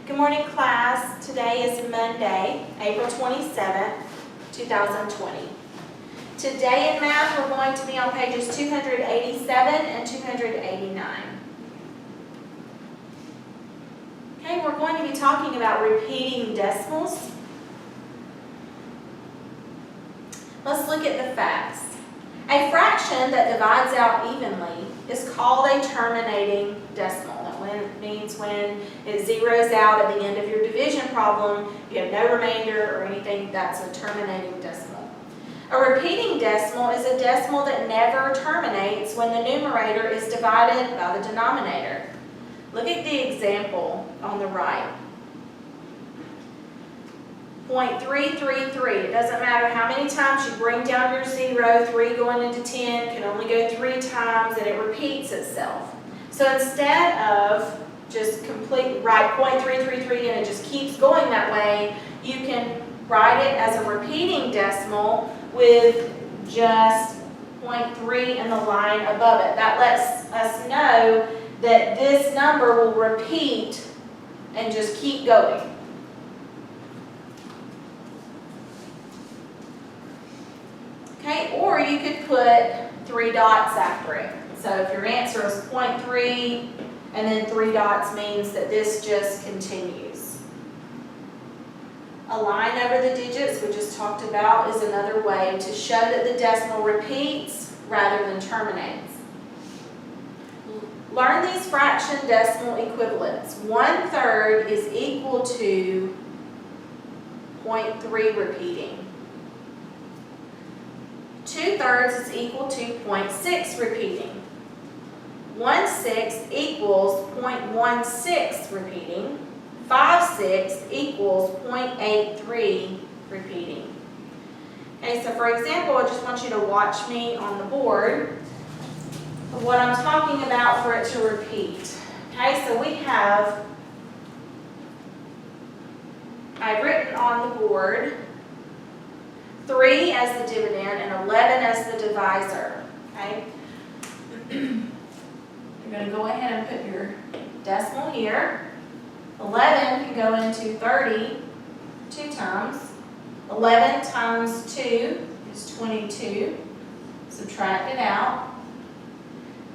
Good morning, class. Today is Monday, April 27th, 2020. Today in math, we're going to be on pages 287 and 289. Okay, we're going to be talking about repeating decimals. Let's look at the facts. A fraction that divides out evenly is called a terminating decimal. That means when it zeroes out at the end of your division problem, you have no remainder or anything, that's a terminating decimal. A repeating decimal is a decimal that never terminates when the numerator is divided by the denominator. Look at the example on the right. 0.333. It doesn't matter how many times you bring down your 0, 3 going into 10 can only go 3 times and it repeats itself. So instead of just write 0.333 and it just keeps going that way, you can write it as a repeating decimal with just 0.3 in the line above it. That lets us know that this number will repeat and just keep going. Okay, or you could put 3 dots after it. So if your answer is 0.3 and then 3 dots means that this just continues. A line over the digits we just talked about is another way to show that the decimal repeats rather than terminates. Learn these fraction decimal equivalents. 1/3 is equal to 0.3 repeating. 2/3 is equal to 0.6 repeating. 1/6 equals 0.16 repeating. 5/6 equals 0.83 repeating. Okay, so for example, I just want you to watch me on the board of what I'm talking about for it to repeat. Okay, so we have, I've written on the board 3 as the dividend and 11 as the divisor. Okay? You're going to go ahead and put your decimal here. 11 can go into 30 2 times. 11 times 2 is 22. Subtract it out.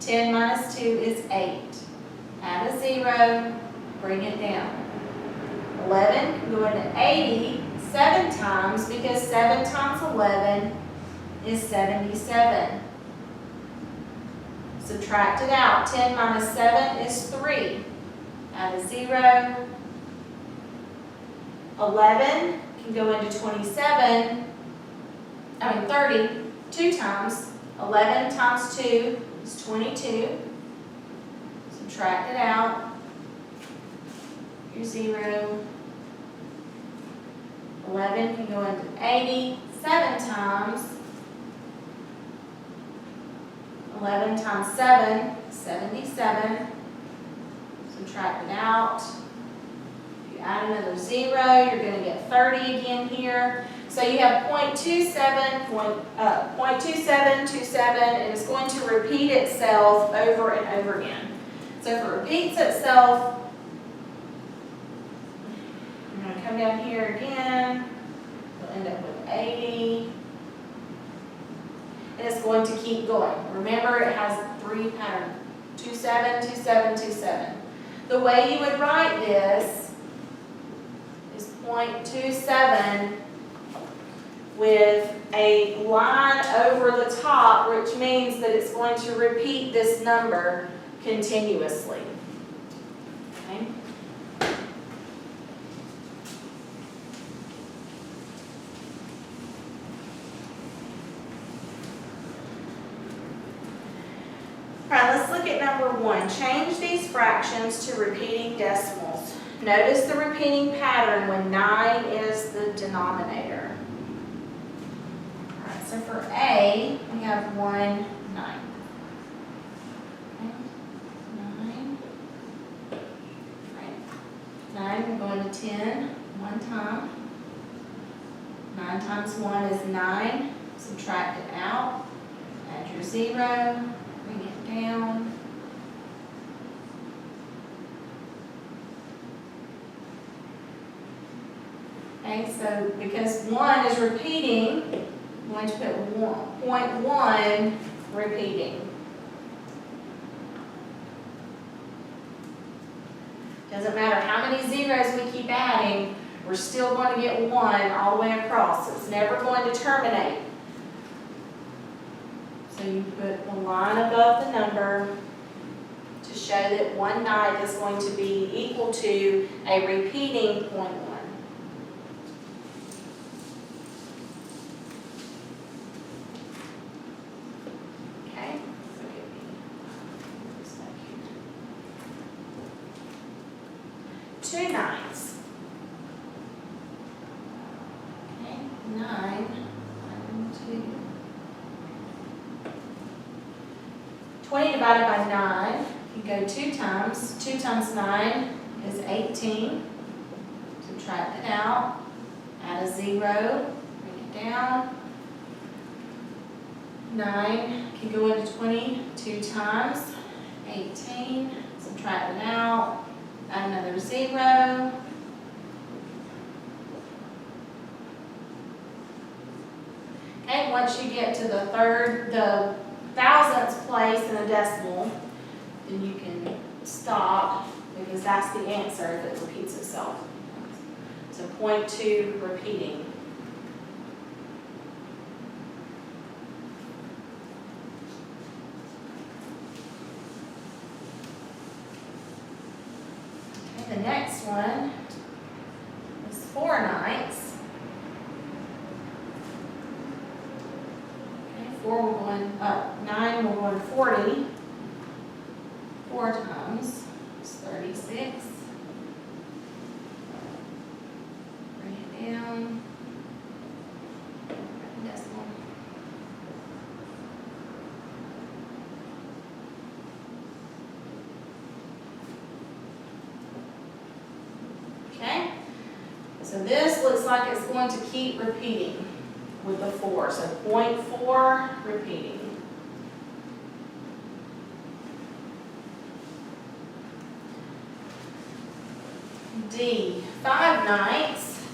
10 minus 2 is 8. Add a 0, bring it down. 11 can go into 80 7 times because 7 times 11 is 77. Subtract it out. 10 minus 7 is 3. Add a 0. 11 can go into 30 2 times. 11 times 2 is 22. Subtract it out. Your 0. 11 can go into 80 7 times. 11 times 7 is 77. Subtract it out. If you add another 0, you're going to get 30 again here. So you have 0.2727, and it's going to repeat itself over and over again. So if it repeats itself, I'm going to come down here again. We'll end up with 80. And it's going to keep going. Remember, it has 3 patterns. 27, 27, 27. The way you would write this is 0.27 with a line over the top, which means that it's going to repeat this number continuously. Okay? Alright, let's look at number 1. Change these fractions to repeating decimals. Notice the repeating pattern when 9 is the denominator. Alright, so for A, we have 1/9. 9 can go into 10 one time. 9 times 1 is 9. Subtract it out. Add your 0. Bring it down. Okay, so because 1 is repeating, I'm going to put 0.1 repeating. Doesn't matter how many zeros we keep adding, we're still going to get 1 all the way across. So it's never going to terminate. So you put the line above the number to show that one night is going to be equal to a repeating 0.1. Okay, forgive me. What's that here? 2 nines. Okay, 9, 1, 2. 20 divided by 9, you go 2 times. 2 times 9 is 18. Subtract it out. Add a 0. Bring it down. 9 can go into 20 2 times. 18. Subtract it out. Add another 0. Okay, once you get to the thousandths place in a decimal, then you can stop because that's the answer if it repeats itself. So 0.2 repeating. Okay, the next one is 4 ninths. 4 we're going up, 9 we're going 40. 4 times is 36. Bring it down. Decimal. Okay, so this looks like it's going to keep repeating with the 4, so 0.4 repeating. D, 5 ninths.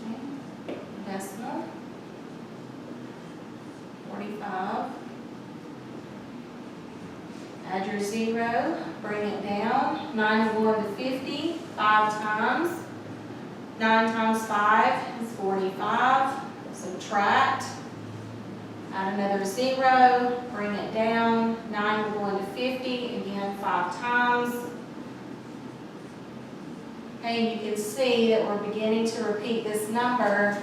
Okay. Decimal. 45. Add your 0, bring it down. 9 will go into 50, 5 times. 9 times 5 is 45. Subtract. Add another 0, bring it down. 9 will go into 50, again 5 times. Okay, you can see that we're beginning to repeat this number.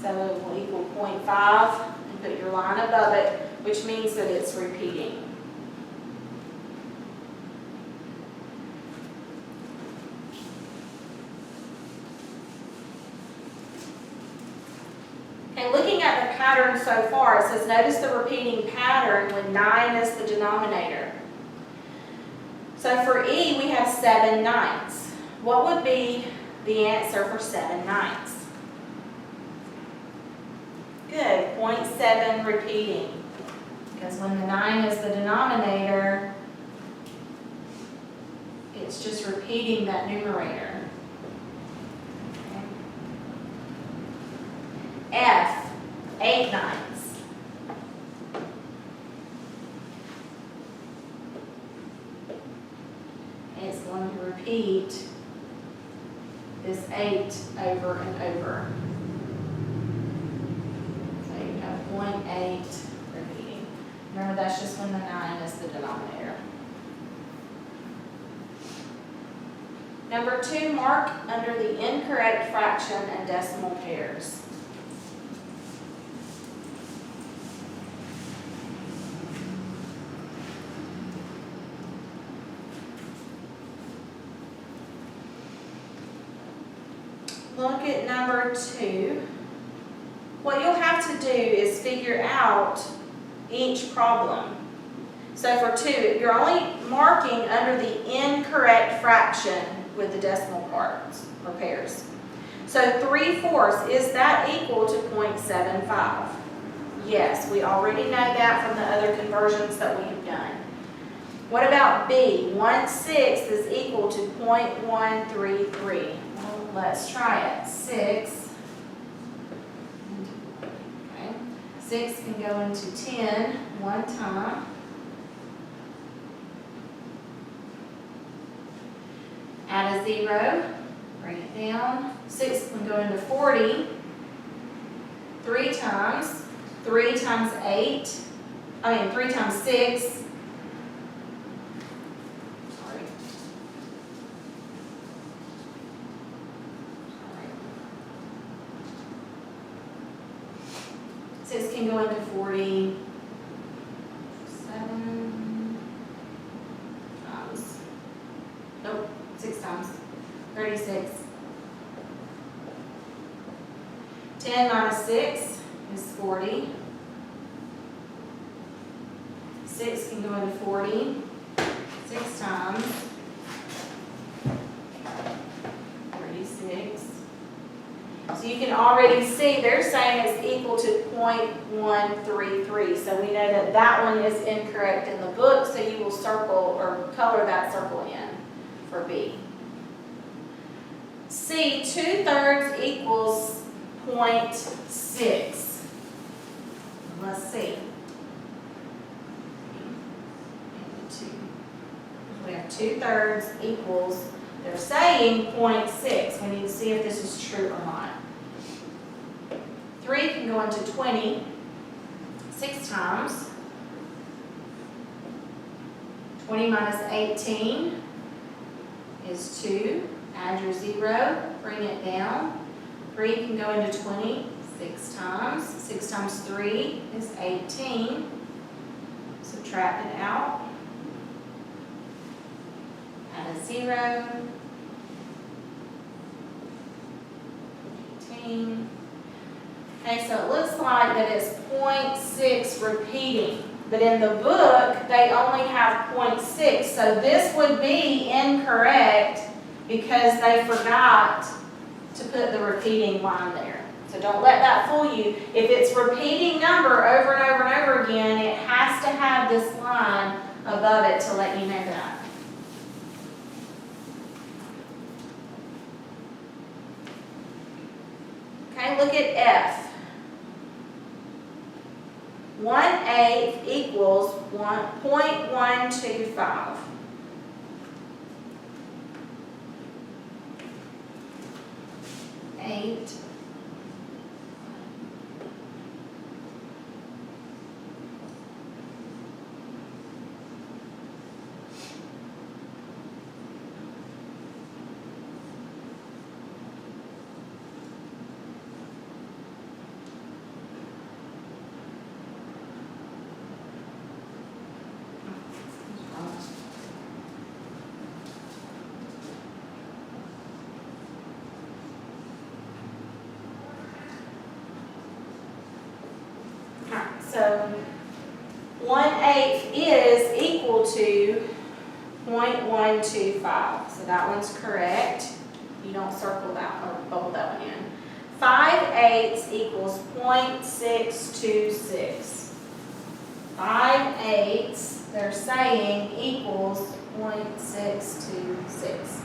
So it will equal 0.5 and put your line above it, which means that it's repeating. And looking at the pattern so far, it says notice the repeating pattern when 9 is the denominator. So for E, we have 7 ninths. What would be the answer for 7 ninths? Good, 0.7 repeating. Because when the 9 is the denominator, it's just repeating that numerator. F, 8 ninths. And it's going to repeat this 8 over and over. So you have 0.8 repeating. Remember, that's just when the 9 is the denominator. Number 2, mark under the incorrect fraction and decimal pairs. Look at number 2. What you'll have to do is figure out each problem. So for 2, you're only marking under the incorrect fraction with the decimal parts or pairs. So 3/4, is that equal to 0.75? Yes, we already know that from the other conversions that we have done. What about B? 1/6 is equal to 0.133. Well, let's try it. 6. Okay. 6 can go into 10 one time. Add a 0, bring it down. 6 can go into 40 3 times. 3 times 3 times 6. Sorry. 6 can go into 40. 7 times. Nope, 6 times. 36. 10 minus 6 is 40. 6 can go into 40. 6 times. 36. So you can already see they're saying it's equal to 0.133. So we know that that one is incorrect in the book, so you will circle or color that circle in for B. C, 2/3 equals 0.6. Let's see. We have 2/3 equals, they're saying 0.6. We need to see if this is true or not. 3 can go into 20 6 times. 20 minus 18 is 2. Add your 0, bring it down. 3 can go into 20 6 times. 6 times 3 is 18. Subtract it out. Add a 0. 18. Okay, so it looks like that it's 0.6 repeating. But in the book, they only have 0.6. So this would be incorrect because they forgot to put the repeating line there. So don't let that fool you. If it's repeating number over and over and over again, it has to have this line above it to let you know that. Okay, look at F. 1/8 equals 0.125. Eight. So 1/8 is equal to 0.125. So that one's correct. You don't circle that or bubble that one in. 5/8 equals 0.626. 5/8, they're saying, equals 0.626.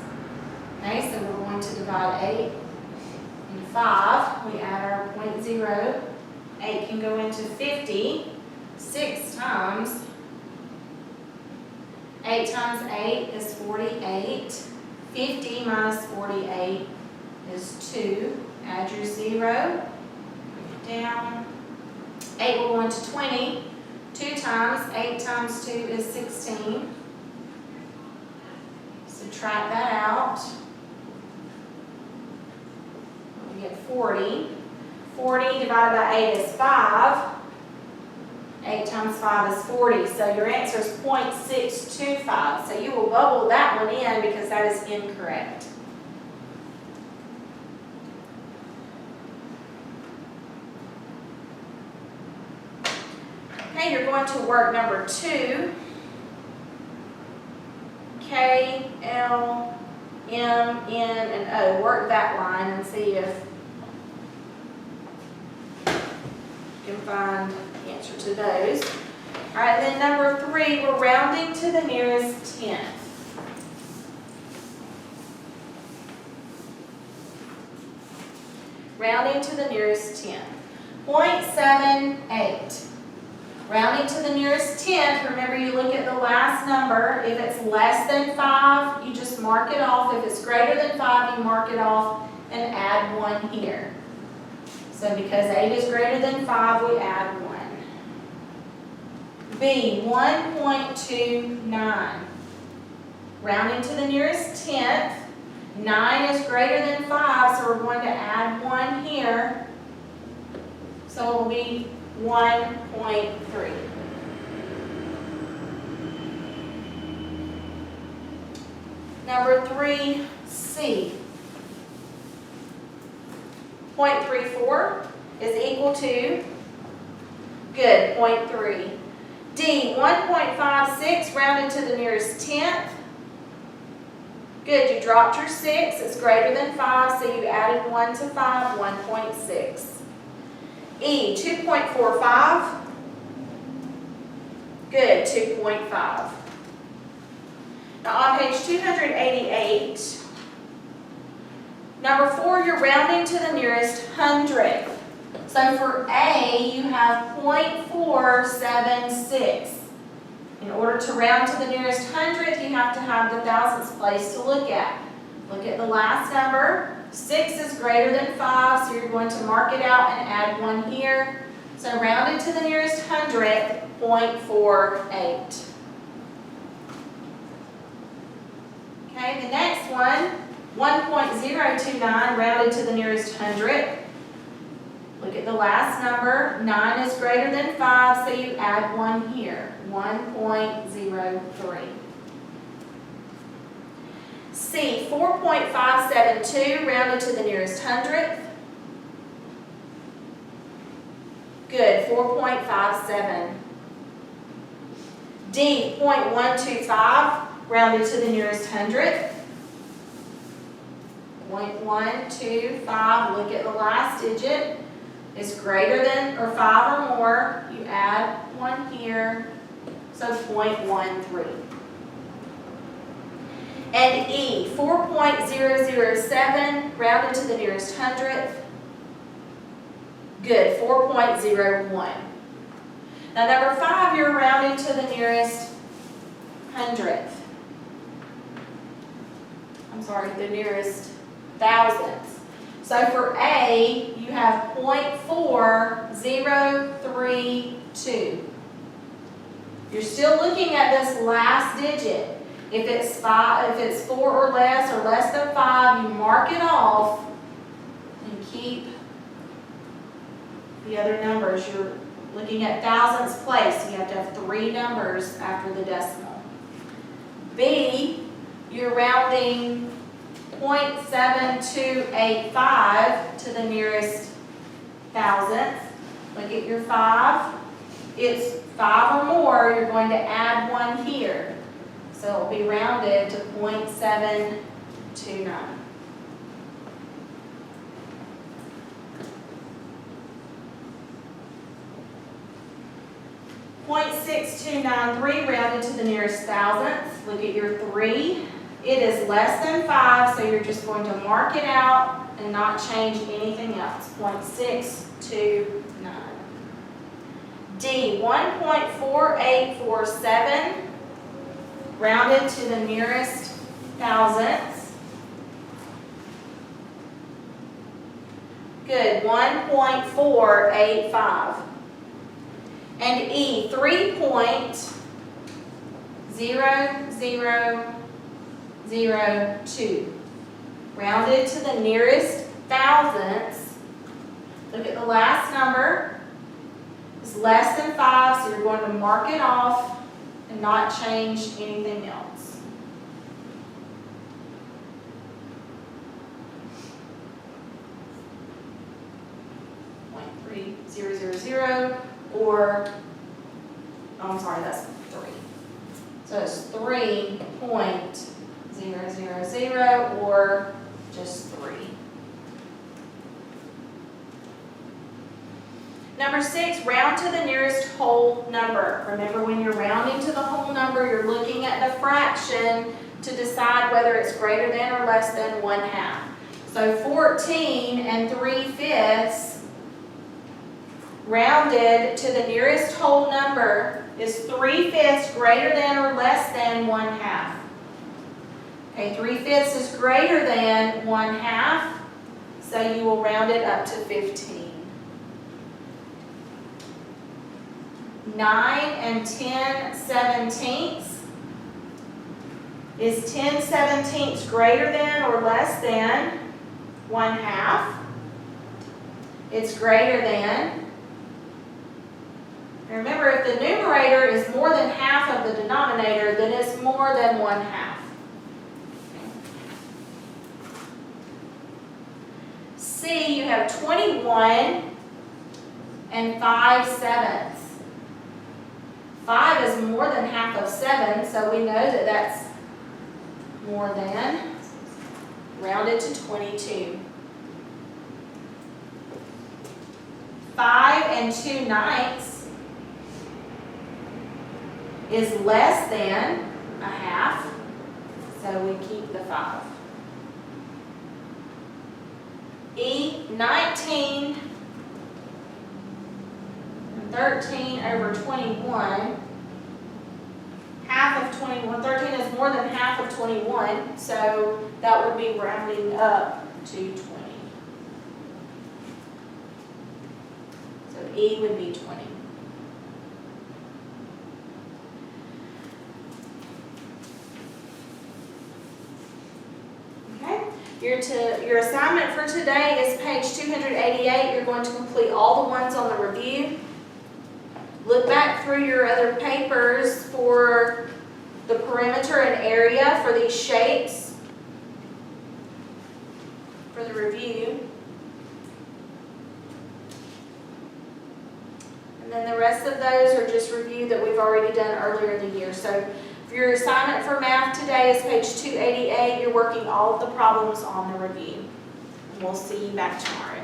Okay, so we're going to divide 8 into 5. We add our 0.0. 8 can go into 50 6 times. 8 times 8 is 48. 50 minus 48 is 2. Add your 0. Bring it down. 8 will go into 20. 2 times. 8 times 2 is 16. Subtract that out. We get 40. 40 divided by 8 is 5. 8 times 5 is 40. So your answer is 0.625. So you will bubble that one in because that is incorrect. Okay, you're going to work number 2. K, L, M, N, and O. Work that line and see if You can find the answer to those. All right, then number 3, we're rounding to the nearest tenth. Rounding to the nearest tenth. 0.78. Rounding to the nearest tenth, remember you look at the last number. If it's less than 5, you just mark it off. If it's greater than 5, you mark it off and add 1 here. So because 8 is greater than 5, we add 1. B, 1.29. Rounding to the nearest tenth. 9 is greater than 5, so we're going to add 1 here. So it will be 1.3. Number 3C. 0.34 is equal to, good, 0.3. D, 1.56 rounded to the nearest tenth. Good, you dropped your 6, it's greater than 5, so you added 1 to 5, 1.6. E, 2.45. Good, 2.5. Now on page 288, number 4, you're rounding to the nearest hundredth. So for A, you have 0.476. In order to round to the nearest hundredth, you have to have the thousandths place to look at. Look at the last number. 6 is greater than 5, so you're going to mark it out and add 1 here. So rounded to the nearest hundredth, 0.48. Okay, the next one, 1.029 rounded to the nearest hundredth. Look at the last number. 9 is greater than 5, so you add 1 here, 1.03. C, 4.572 rounded to the nearest hundredth. Good, 4.57. D, 0.125 rounded to the nearest hundredth. 0.125, look at the last digit. Is greater than or 5 or more, you add 1 here, so 0.13. And E, 4.007 rounded to the nearest hundredth. Good, 4.01. Now number 5, you're rounding to the nearest hundredth. I'm sorry, the nearest thousandths. So for A, you have 0.4032. You're still looking at this last digit. If it's 4 or less than 5, you mark it off and keep the other numbers. You're looking at thousandths place. You have to have 3 numbers after the decimal. B, you're rounding 0.7285 to the nearest thousandth. Look at your 5. It's 5 or more, you're going to add 1 here. So it will be rounded to 0.729. .6293 rounded to the nearest thousandth. Look at your 3. It is less than 5, so you're just going to mark it out and not change anything else. 0.629. D, 1.4847 rounded to the nearest thousandths. Good, 1.485. And E, 3.0002 rounded to the nearest thousandths. Look at the last number. It's less than 5, so you're going to mark it off and not change anything else. .3000 or, oh, I'm sorry, that's 3. So it's 3.000 or just 3. Number 6, round to the nearest whole number. Remember, when you're rounding to the whole number, you're looking at the fraction to decide whether it's greater than or less than 1/2. So 14 3/5 rounded to the nearest whole number is 3/5 greater than or less than 1/2. Okay, 3/5 is greater than 1/2, so you will round it up to 15. 9 10/17 is 10/17 greater than or less than 1/2? It's greater than. Remember, if the numerator is more than half of the denominator, then it's more than 1/2. C, you have 21 5/7. 5 is more than half of 7, so we know that that's more than, rounded to 22. 5 2/9 is less than 1/2, so we keep the 5. E, 19 13/21. Half of 21, 13 is more than half of 21, so that would be rounding up to 20. So E would be 20. Your assignment for today is page 288. You're going to complete all the ones on the review. Look back through your other papers for the perimeter and area for these shapes for the review. And then the rest of those are just review that we've already done earlier in the year. So for your assignment for math today is page 288. You're working all of the problems on the review. And we'll see you back tomorrow.